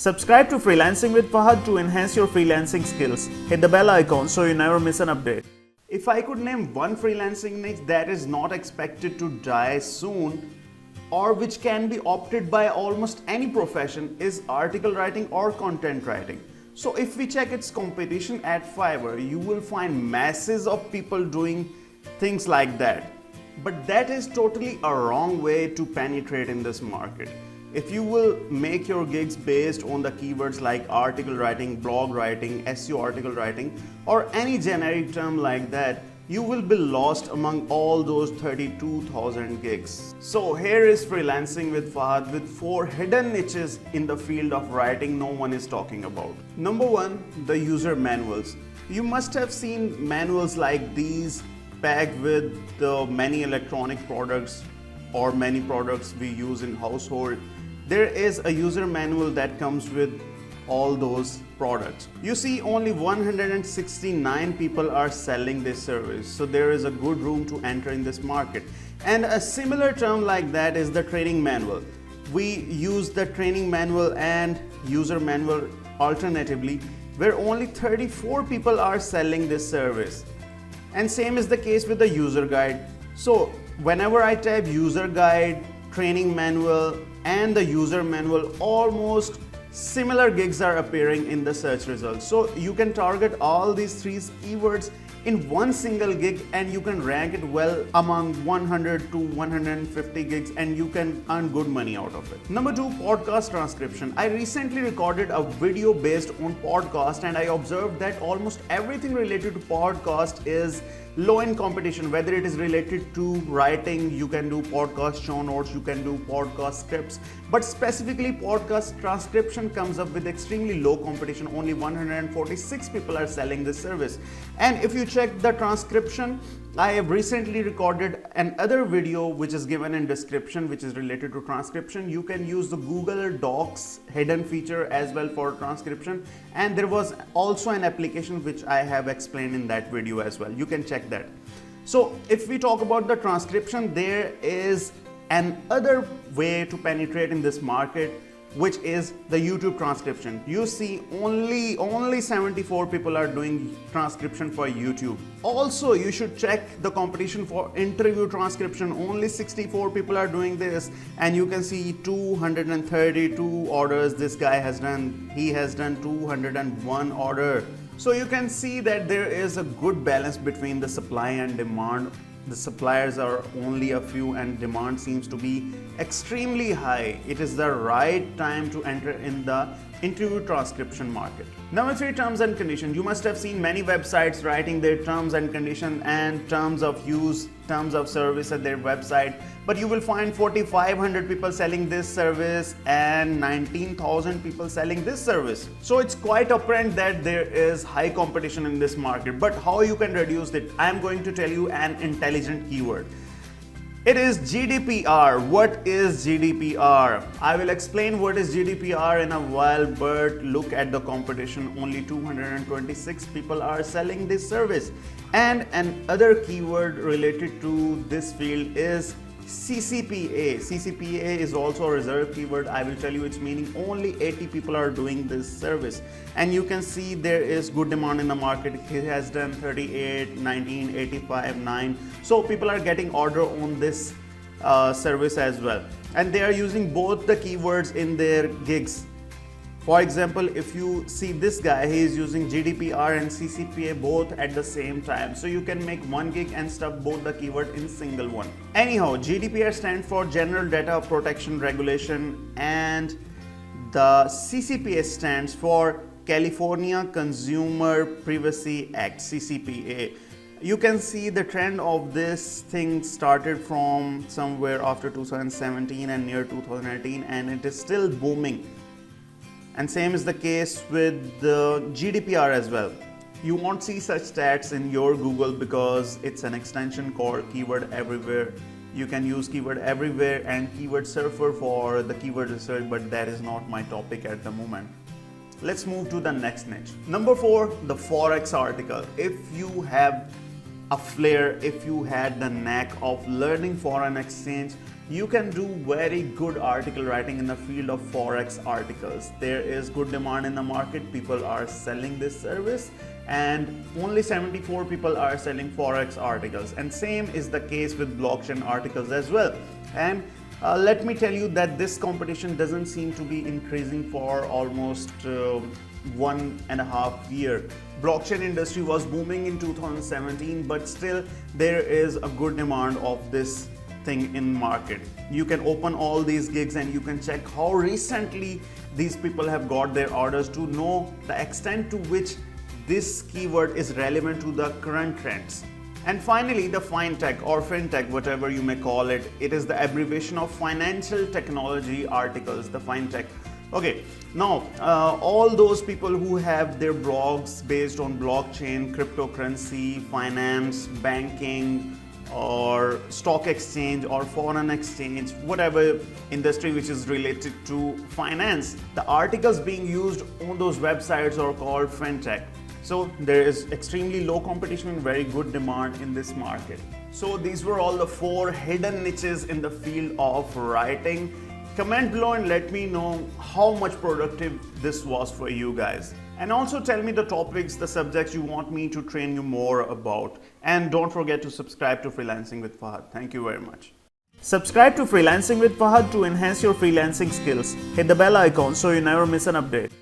Subscribe to Freelancing with Fahad to enhance your freelancing skills. Hit the bell icon so you never miss an update. If I could name one freelancing niche that is not expected to die soon, or which can be opted by almost any profession, is article writing or content writing. So if we check its competition at Fiverr, you will find masses of people doing things like that. But that is totally a wrong way to penetrate in this market. If you will make your gigs based on the keywords like article writing, blog writing, SEO article writing, or any generic term like that, you will be lost among all those 32,000 gigs. So here is Freelancing with Fahad with 4 hidden niches in the field of writing no one is talking about. Number 1, the user manuals. You must have seen manuals like these packed with the many electronic products or many products we use in household. There is a user manual that comes with all those products. You see, only 169 people are selling this service, so there is a good room to enter in this market. And a similar term like that is the training manual. We use the training manual and user manual alternatively, where only 34 people are selling this service. And same is the case with the user guide. So whenever I type user guide, training manual, and the user manual, almost similar gigs are appearing in the search results. So you can target all these 3 keywords in one single gig and you can rank it well among 100 to 150 gigs and you can earn good money out of it. Number 2, podcast transcription. I recently recorded a video based on podcast and I observed that almost everything related to podcast is low in competition. Whether it is related to writing, you can do podcast show notes, you can do podcast scripts, but specifically podcast transcription comes up with extremely low competition. Only 146 people are selling this service. And if you check the transcription, I have recently recorded another video which is given in description which is related to transcription. You can use the Google Docs hidden feature as well for transcription, and there was also an application which I have explained in that video as well. You can check that. So if we talk about the transcription, there is another way to penetrate in this market, which is the YouTube transcription. You see, only 74 people are doing transcription for YouTube. Also, you should check the competition for interview transcription. Only 64 people are doing this, and you can see 232 orders this guy has done. He has done 201 order. So you can see that there is a good balance between the supply and demand. The suppliers are only a few and demand seems to be extremely high. It is the right time to enter in the interview transcription market. Number 3, terms and conditions. You must have seen many websites writing their terms and conditions and terms of use, terms of service at their website, but you will find 4,500 people selling this service and 19,000 people selling this service. So it's quite apparent that there is high competition in this market. But how you can reduce it? I am going to tell you an intelligent keyword. It is GDPR. What is GDPR? I will explain what is GDPR in a while, but look at the competition. Only 226 people are selling this service. And another keyword related to this field is CCPA. CCPA is also a reserved keyword. I will tell you its meaning. Only 80 people are doing this service. And you can see there is good demand in the market. He has done 38, 19, 85, 9. So people are getting order on this service as well. And they are using both the keywords in their gigs. For example, if you see this guy, he is using GDPR and CCPA both at the same time. So you can make one gig and stuff both the keyword in single one. Anyhow, GDPR stands for General Data Protection Regulation and the CCPA stands for California Consumer Privacy Act, CCPA. You can see the trend of this thing started from somewhere after 2017 and near 2018, and it is still booming. And same is the case with the GDPR as well. You won't see such stats in your Google because it's an extension called Keyword Everywhere. You can use Keyword Everywhere and Keyword Surfer for the keyword research, but that is not my topic at the moment. Let's move to the next niche. Number 4, the Forex article. If you have a flair, if you had the knack of learning foreign exchange, you can do very good article writing in the field of Forex articles. There is good demand in the market, people are selling this service, and only 74 people are selling Forex articles, and same is the case with blockchain articles as well. And let me tell you that this competition doesn't seem to be increasing for almost 1.5 years. Blockchain industry was booming in 2017, but still there is a good demand of this thing in market. You can open all these gigs and you can check how recently these people have got their orders to know the extent to which this keyword is relevant to the current trends. And finally, the fintech or fintech, whatever you may call it, it is the abbreviation of financial technology articles, the fintech. Okay, now all those people who have their blogs based on blockchain, cryptocurrency, finance, banking, or stock exchange or foreign exchange, whatever industry which is related to finance, the articles being used on those websites are called fintech. So there is extremely low competition and very good demand in this market. So these were all the 4 hidden niches in the field of writing. Comment below and let me know how much productive this was for you guys. And also tell me the topics, the subjects you want me to train you more about. And don't forget to subscribe to Freelancing with Fahad. Thank you very much. Subscribe to Freelancing with Fahad to enhance your freelancing skills. Hit the bell icon so you never miss an update.